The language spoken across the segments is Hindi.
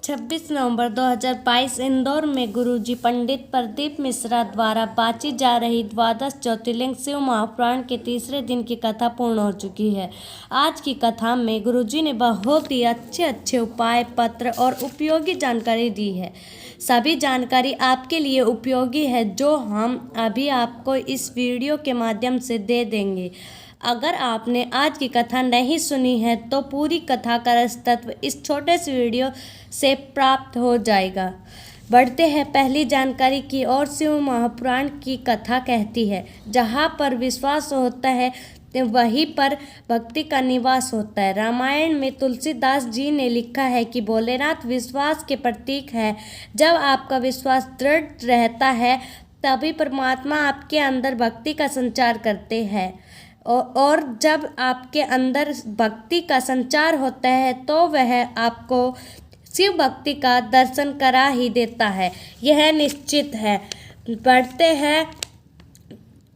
26 नवंबर 2022 इंदौर में गुरुजी पंडित प्रदीप मिश्रा द्वारा बांची जा रही द्वादश ज्योतिर्लिंग शिव महापुराण के तीसरे दिन की कथा पूर्ण हो चुकी है। आज की कथा में गुरुजी ने बहुत ही अच्छे उपाय, पत्र और उपयोगी जानकारी दी है। सभी जानकारी आपके लिए उपयोगी है जो हम अभी आपको इस वीडियो के माध्यम से दे देंगे। अगर आपने आज की कथा नहीं सुनी है तो पूरी कथा का रस तत्व इस छोटे से वीडियो से प्राप्त हो जाएगा। बढ़ते हैं पहली जानकारी की ओर। शिव महापुराण की कथा कहती है, जहाँ पर विश्वास होता है वहीं पर भक्ति का निवास होता है। रामायण में तुलसीदास जी ने लिखा है कि भोलेनाथ विश्वास के प्रतीक है। जब आपका विश्वास दृढ़ रहता है तभी परमात्मा आपके अंदर भक्ति का संचार करते हैं और जब आपके अंदर भक्ति का संचार होता है तो वह आपको शिव भक्ति का दर्शन करा ही देता है, यह निश्चित है। बढ़ते हैं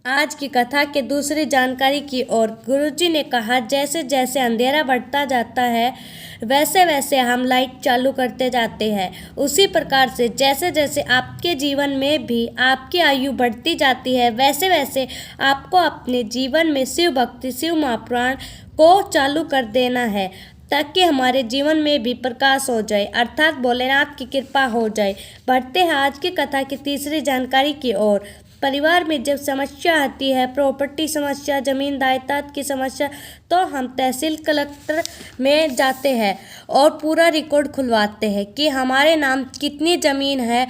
आज की कथा के दूसरी जानकारी की ओर। गुरुजी ने कहा, जैसे जैसे अंधेरा बढ़ता जाता है वैसे वैसे हम लाइट चालू करते जाते हैं। उसी प्रकार से जैसे जैसे आपके जीवन में भी आपकी आयु बढ़ती जाती है वैसे वैसे आपको अपने जीवन में शिव भक्ति, शिव महापुराण को चालू कर देना है ताकि हमारे जीवन में भी प्रकाश हो जाए, अर्थात भोलेनाथ की कृपा हो जाए। बढ़ते हैं आज की कथा की तीसरी जानकारी की ओर। परिवार में जब समस्या आती है, प्रॉपर्टी समस्या, जमीन जायदाद की समस्या, तो हम तहसील कलेक्टर में जाते हैं और पूरा रिकॉर्ड खुलवाते हैं कि हमारे नाम कितनी ज़मीन है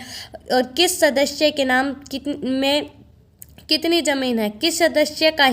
और किस सदस्य के नाम में कितनी ज़मीन है, किस सदस्य का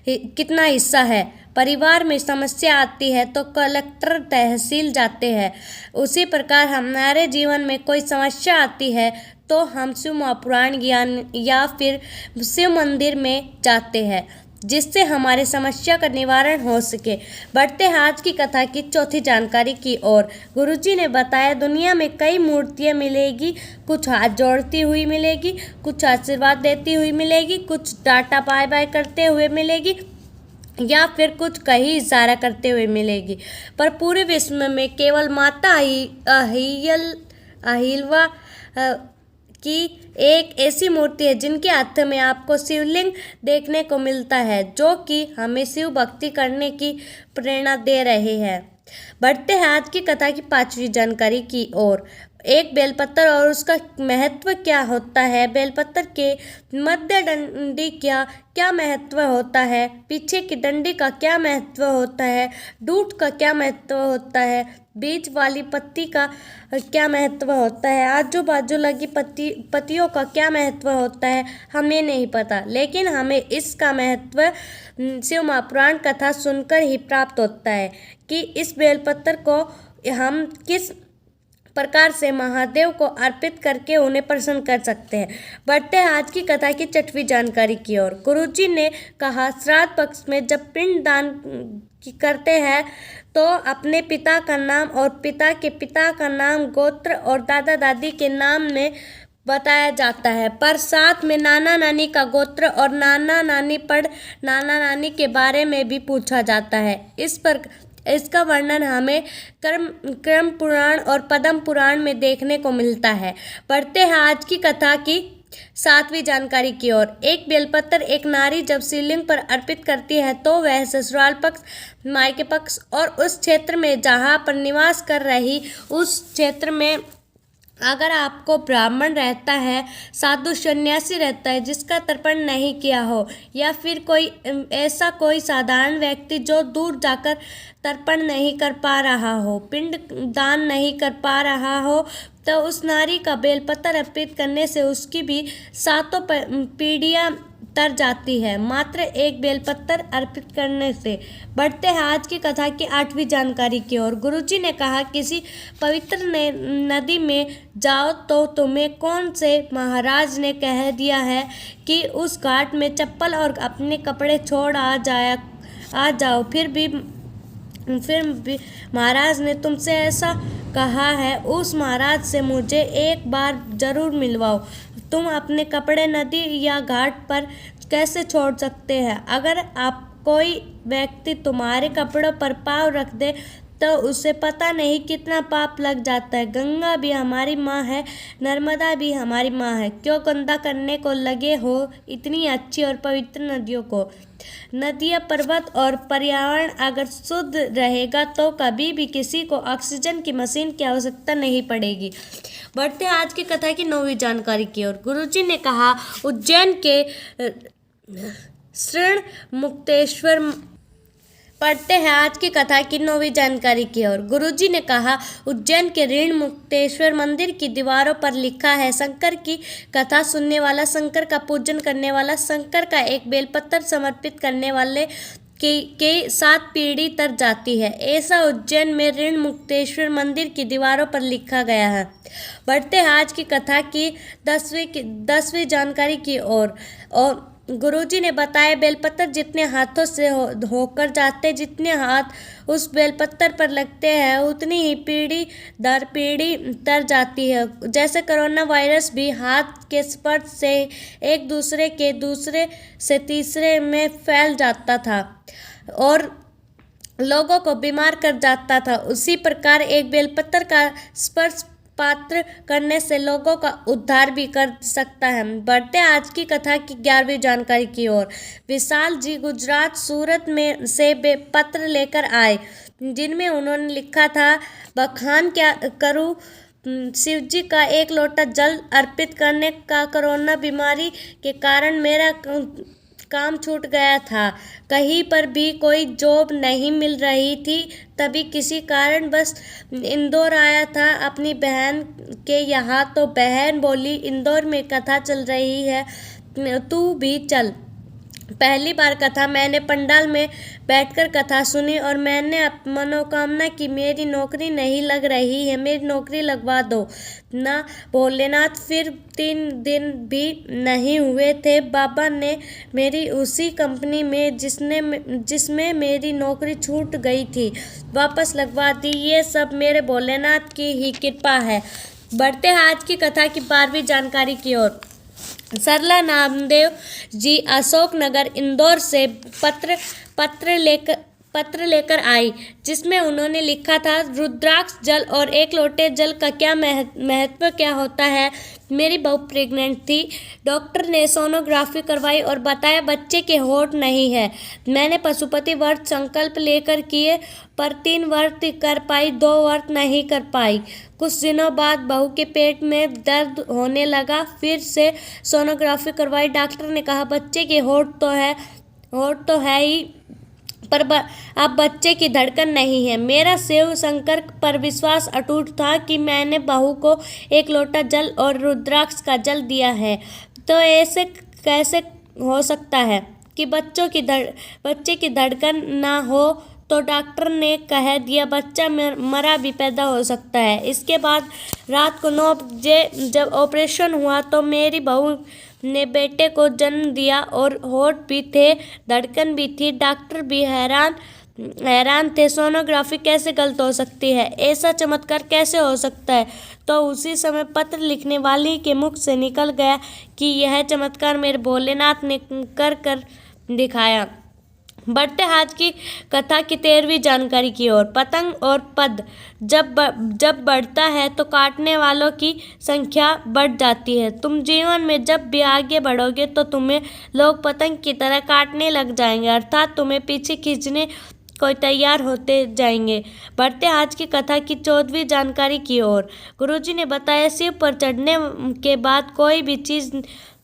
कितना हिस्सा है। परिवार में समस्या आती है तो कलेक्टर तहसील जाते हैं। उसी प्रकार हमारे जीवन में कोई समस्या आती है तो हम शिव महापुराण ज्ञान या फिर शिव मंदिर में जाते हैं जिससे हमारे समस्या का निवारण हो सके। बढ़ते हैं आज की कथा की चौथी जानकारी की ओर। गुरुजी ने बताया, दुनिया में कई मूर्तियाँ मिलेगी, कुछ हाथ जोड़ती हुई मिलेगी, कुछ आशीर्वाद देती हुई मिलेगी, कुछ टाटा बाय बाय करते हुए मिलेगी या फिर कुछ कहीं इशारा करते हुए मिलेगी, पर पूरे विश्व में केवल माता अहिल्या की एक ऐसी मूर्ति है जिनके हाथ में आपको शिवलिंग देखने को मिलता है, जो कि हमें शिव भक्ति करने की प्रेरणा दे रहे हैं। बढ़ते हैं आज की कथा की पांचवी जानकारी की ओर। एक बेलपत्र और उसका महत्व क्या होता है, बेलपत्र के मध्य डंडी क्या महत्व होता है, पीछे की डंडी का क्या महत्व होता है, डूट का क्या महत्व होता है, बीच वाली पत्ती का क्या महत्व होता है, आजू बाजू लगी पत्तियों का क्या महत्व होता है, हमें नहीं पता, लेकिन हमें इसका महत्व शिव महापुराण कथा सुनकर ही प्राप्त होता है कि इस बेलपत्र को हम किस प्रकार से महादेव को अर्पित करके उन्हें प्रसन्न कर सकते हैं। बढ़ते हैं आज की कथा की छठवीं जानकारी की ओर। गुरुजी ने कहा, श्राद्ध पक्ष में जब पिंड दान करते हैं तो अपने पिता का नाम और पिता के पिता का नाम, गोत्र और दादा दादी के नाम में बताया जाता है, पर साथ में नाना नानी का गोत्र और नाना नानी के बारे में भी पूछा जाता है। इसका वर्णन हमें कर्म पुराण और पद्म पुराण में देखने को मिलता है। बढ़ते हैं आज की कथा की सातवीं जानकारी की ओर। एक बेलपत्र एक नारी जब शिवलिंग पर अर्पित करती है तो वह ससुराल पक्ष, मायके पक्ष और उस क्षेत्र में जहाँ पर निवास कर रही उस क्षेत्र में अगर आपको ब्राह्मण रहता है, साधु सन्यासी रहता है जिसका तर्पण नहीं किया हो, या फिर कोई साधारण व्यक्ति जो दूर जाकर तर्पण नहीं कर पा रहा हो, पिंड दान नहीं कर पा रहा हो, तो उस नारी का बेलपत्र अर्पित करने से उसकी भी सातों पीढ़ियाँ तर जाती है, मात्र एक बेलपत्र अर्पित करने से। बढ़ते हैं आज की कथा की आठवीं जानकारी की ओर। गुरुजी ने कहा, किसी पवित्र नदी में जाओ तो तुम्हें कौन से महाराज ने कह दिया है कि उस घाट में चप्पल और अपने कपड़े छोड़ आ जाओ, फिर भी महाराज ने तुमसे ऐसा कहा है, उस महाराज से मुझे एक बार जरूर मिलवाओ। तुम अपने कपड़े नदी या घाट पर कैसे छोड़ सकते हैं? अगर आप कोई व्यक्ति तुम्हारे कपड़ों पर पाँव रख दे तो उसे पता नहीं कितना पाप लग जाता है। गंगा भी हमारी माँ है, नर्मदा भी हमारी माँ है। क्यों गंदा करने को लगे हो इतनी अच्छी और पवित्र नदियों को। नदियाँ, पर्वत और पर्यावरण अगर शुद्ध रहेगा तो कभी भी किसी को ऑक्सीजन की मशीन की आवश्यकता नहीं पड़ेगी। बढ़ते आज की कथा की 9वीं जानकारी की ओर। गुरुजी ने कहा उज्जैन के ऋण मुक्तेश्वर पढ़ते हैं आज की कथा की 9वीं जानकारी की ओर। गुरुजी ने कहा उज्जैन के ऋण मुक्तेश्वर मंदिर की दीवारों पर लिखा है शंकर की कथा सुनने वाला, शंकर का पूजन करने वाला, शंकर का एक बेलपत्र समर्पित करने वाले के 7 पीढ़ी तर जाती है। ऐसा उज्जैन में ऋण मुक्तेश्वर मंदिर की दीवारों पर लिखा गया है। बढ़ते हैं आज की कथा की 10वीं जानकारी की ओर। और गुरुजी ने बताया बेलपत्र जितने हाथों से होकर जाते, जितने हाथ उस बेलपत्र पर लगते हैं उतनी ही पीढ़ी दर पीढ़ी तर जाती है। जैसे कोरोना वायरस भी हाथ के स्पर्श से एक दूसरे से तीसरे में फैल जाता था और लोगों को बीमार कर जाता था, उसी प्रकार एक बेलपत्र का स्पर्श पात्र करने से लोगों का उद्धार भी कर सकता है। बढ़ते आज की कथा की 11वीं जानकारी की ओर। विशाल जी गुजरात सूरत में से पत्र लेकर आए जिनमें उन्होंने लिखा था बखान क्या करूं शिव जी का एक लोटा जल अर्पित करने का। कोरोना बीमारी के कारण मेरा काम छूट गया था, कहीं पर भी कोई जॉब नहीं मिल रही थी। तभी किसी कारण बस इंदौर आया था अपनी बहन के यहाँ। तो बहन बोली इंदौर में कथा चल रही है, तू भी चल। पहली बार कथा मैंने पंडाल में बैठकर कथा सुनी और मैंने मनोकामना की मेरी नौकरी नहीं लग रही है, मेरी नौकरी लगवा दो ना भोलेनाथ। फिर 3 दिन भी नहीं हुए थे बाबा ने मेरी उसी कंपनी में जिसमें मेरी नौकरी छूट गई थी वापस लगवा दी। ये सब मेरे भोलेनाथ की ही कृपा है। बढ़ते हैं आज की कथा की 12वीं जानकारी की ओर। सरला नामदेव जी अशोकनगर इंदौर से पत्र लेकर आई जिसमें उन्होंने लिखा था रुद्राक्ष जल और एक लोटे जल का क्या महत्व क्या होता है। मेरी बहू प्रेग्नेंट थी, डॉक्टर ने सोनोग्राफी करवाई और बताया बच्चे के होठ नहीं है। मैंने पशुपति व्रत संकल्प लेकर किए पर 3 व्रत कर पाई, 2 व्रत नहीं कर पाई। कुछ दिनों बाद बहू के पेट में दर्द होने लगा, फिर से सोनोग्राफी करवाई। डॉक्टर ने कहा बच्चे के होठ तो है ही पर अब बच्चे की धड़कन नहीं है। मेरा शिव शंकर पर विश्वास अटूट था कि मैंने बहू को एक लोटा जल और रुद्राक्ष का जल दिया है, तो ऐसे कैसे हो सकता है कि बच्चे की धड़कन ना हो। तो डॉक्टर ने कह दिया बच्चा मरा भी पैदा हो सकता है। इसके बाद रात को 9 बजे जब ऑपरेशन हुआ तो मेरी बहू ने बेटे को जन्म दिया और होठ भी थे, धड़कन भी थी। डॉक्टर भी हैरान थे, सोनोग्राफी कैसे गलत हो सकती है, ऐसा चमत्कार कैसे हो सकता है। तो उसी समय पत्र लिखने वाली के मुख से निकल गया कि यह चमत्कार मेरे भोलेनाथ ने कर दिखाया। बढ़ते आज की कथा की 13वीं जानकारी की ओर। पतंग और पद जब बढ़ता है तो काटने वालों की संख्या बढ़ जाती है। तुम जीवन में जब भी आगे बढ़ोगे तो तुम्हें लोग पतंग की तरह काटने लग जाएंगे, अर्थात तुम्हें पीछे खींचने को तैयार होते जाएंगे। बढ़ते आज की कथा की 14वीं जानकारी की ओर। गुरुजी ने बताया शिव पर चढ़ने के बाद कोई भी चीज़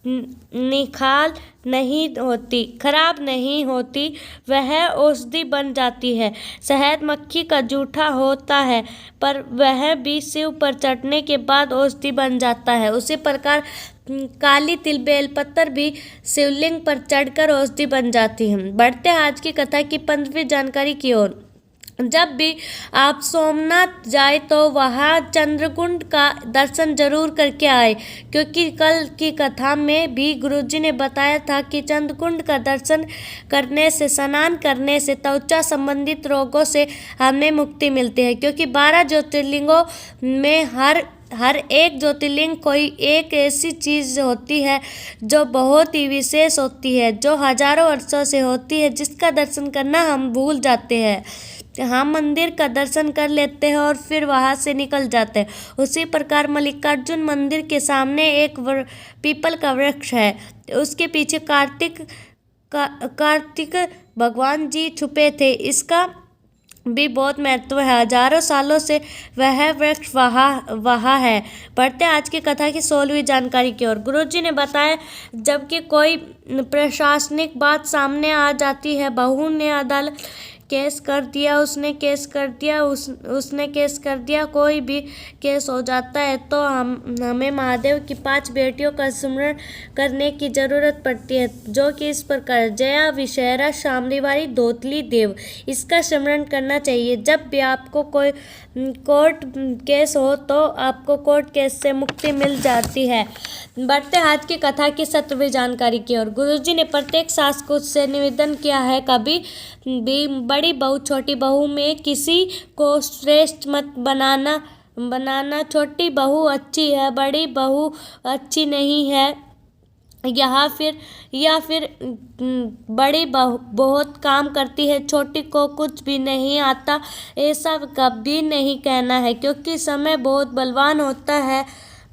निखाल नहीं होती, खराब नहीं होती, वह औषधि बन जाती है। शहद मक्खी का जूठा होता है पर वह भी शिव पर चढ़ने के बाद औषधि बन जाता है। उसी प्रकार काली तिल बेलपत्र भी शिवलिंग पर चढ़कर औषधि बन जाती है। बढ़ते आज की कथा की 15वीं जानकारी की ओर। जब भी आप सोमनाथ जाए तो वहाँ चंद्रकुंड का दर्शन जरूर करके आए, क्योंकि कल की कथा में भी गुरुजी ने बताया था कि चंद्रकुंड का दर्शन करने से, स्नान करने से त्वचा संबंधित रोगों से हमें मुक्ति मिलती है। क्योंकि 12 ज्योतिर्लिंगों में हर एक ज्योतिर्लिंग कोई एक ऐसी चीज़ होती है जो बहुत ही विशेष होती है, जो हजारों वर्षों से होती है, जिसका दर्शन करना हम भूल जाते हैं। हम मंदिर का दर्शन कर लेते हैं और फिर वहाँ से निकल जाते हैं। उसी प्रकार मल्लिकार्जुन मंदिर के सामने एक पीपल का वृक्ष है, उसके पीछे कार्तिक भगवान जी छुपे थे। इसका भी बहुत महत्व है। हजारों सालों से वह वृक्ष वहाँ है। बढ़ते आज की कथा की 16वीं जानकारी की ओर। गुरुजी ने बताया, जबकि कोई प्रशासनिक बात सामने आ जाती है, बहू ने अदालत केस कर दिया, उसने केस कर दिया, उसने केस कर दिया, कोई भी केस हो जाता है तो हमें महादेव की 5 बेटियों का स्मरण करने की जरूरत पड़ती है, जो कि इस प्रकार: जया, विषहरा, शामलीवारी, धोतली, देव। इसका स्मरण करना चाहिए। जब भी आपको कोई कोर्ट केस हो तो आपको कोर्ट केस से मुक्ति मिल जाती है। बढ़ते आज की कथा की 17वीं जानकारी की ओर। गुरुजी ने प्रत्येक सास को से निवेदन किया है, कभी भी बड़ी बहू छोटी बहू में किसी को श्रेष्ठ मत बनाना। छोटी बहू अच्छी है, बड़ी बहू अच्छी नहीं है, या फिर बड़ी बहू बहुत काम करती है, छोटी को कुछ भी नहीं आता, ऐसा कभी नहीं कहना है, क्योंकि समय बहुत बलवान होता है।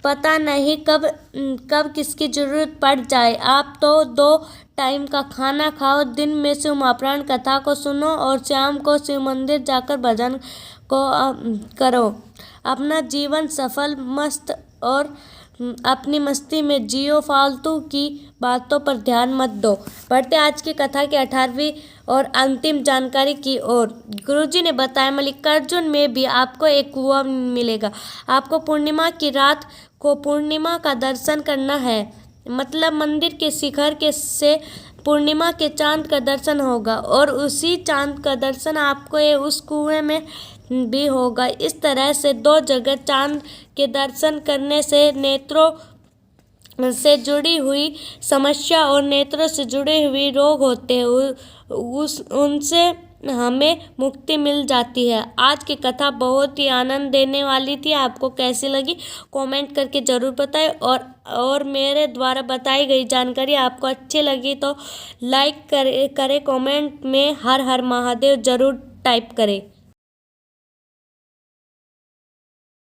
पता नहीं कब किसकी जरूरत पड़ जाए। आप तो 2 टाइम का खाना खाओ, दिन में शिव महापुराण कथा को सुनो और शाम को शिव मंदिर जाकर भजन को करो। अपना जीवन सफल, मस्त और अपनी मस्ती में जियो, फालतू की बातों पर ध्यान मत दो। बढ़ते आज की कथा की 18वीं और अंतिम जानकारी की ओर। गुरुजी ने बताया, मल्लिकार्जुन में भी आपको एक कुआं मिलेगा। आपको पूर्णिमा की रात को पूर्णिमा का दर्शन करना है, मतलब मंदिर के शिखर से पूर्णिमा के चांद का दर्शन होगा और उसी चांद का दर्शन आपको उस कुएं में भी होगा। इस तरह से 2 जगह चांद के दर्शन करने से नेत्रों से जुड़ी हुई समस्या और नेत्रों से जुड़े हुए रोग होते हैं, उनसे हमें मुक्ति मिल जाती है। आज की कथा बहुत ही आनंद देने वाली थी। आपको कैसी लगी कमेंट करके ज़रूर बताएं, और मेरे द्वारा बताई गई जानकारी आपको अच्छी लगी तो लाइक करें, कमेंट में हर हर महादेव ज़रूर टाइप करें।